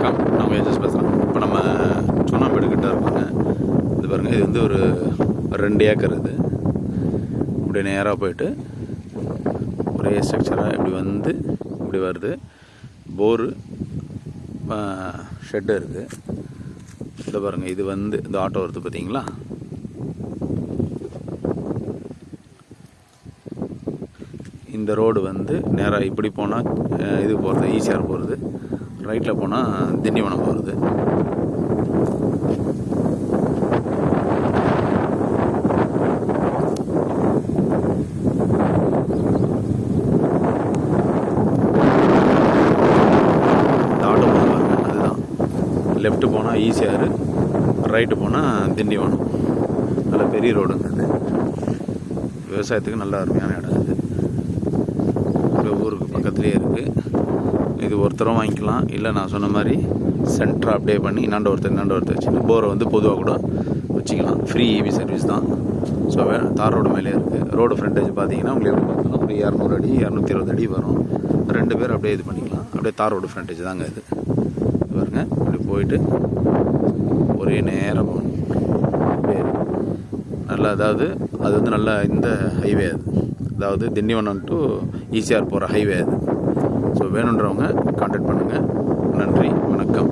வணக்கம், நான் உங்கள் ஏஜஸ் பேசுகிறேன். இப்போ நம்ம சுண்ணாம்பேடு கிட்ட இருக்கோங்க. இது பாருங்கள், இது வந்து ஒரு 2 ஏக்கர். இது இப்படி நேராக போயிட்டு ஒரே ஸ்ட்ரக்சராக இப்படி வந்து இப்படி வருது. போரு ஷெட்டு இருக்குது. இதை பாருங்கள், இது வந்து இந்த ஆட்டோ வருது பார்த்தீங்களா? இந்த ரோடு வந்து நேராக இப்படி போனால் இது போகிறது ஈசிஆர் போகிறது, ரைட்டில் போனால் திண்டிவனம் போகிறது. இந்த ஆட்டோ போகிறது அதுதான். லெஃப்ட்டு போனால் ஈசிஆர், ரைட்டு போனால் திண்டிவனம். நல்ல பெரிய ரோடுங்க. அது விவசாயத்துக்கு நல்ல அருமையான இடம். இது ஊருக்கு பக்கத்துலேயே இருக்குது. இது ஒருத்தரும் வாங்கிக்கலாம், இல்லை நான் சொன்ன மாதிரி சென்டராக அப்டே பண்ணி இன்னாண்ட ஒருத்தர் வச்சுட்டு போரை வந்து பொதுவாக கூட வச்சுக்கலாம். ஃப்ரீ இபி சர்வீஸ் தான். ஸோ தார் ரோடு மேலே இருக்குது. ரோடு ஃப்ரண்டேஜ் பார்த்தீங்கன்னா உங்களுக்கு எப்படி பார்த்தாலும் ஒரு 200 அடி 220 அடி வரும். 2 பேர் அப்படியே இது பண்ணிக்கலாம். அப்படியே தார் ரோடு ஃப்ரண்டேஜ் தாங்க இது. பாருங்க, இப்படி போயிட்டு ஒரே நேரம் போகணும். அப்படியே நல்லா, அதாவது அது வந்து நல்லா இந்த ஹைவே அது, அதாவது திண்டிவனம் டு ஈசிஆர் போகிற ஹைவே அது. ஸோ வேணுன்றவங்க கான்டாக்ட் பண்ணுங்கள். நன்றி, வணக்கம்.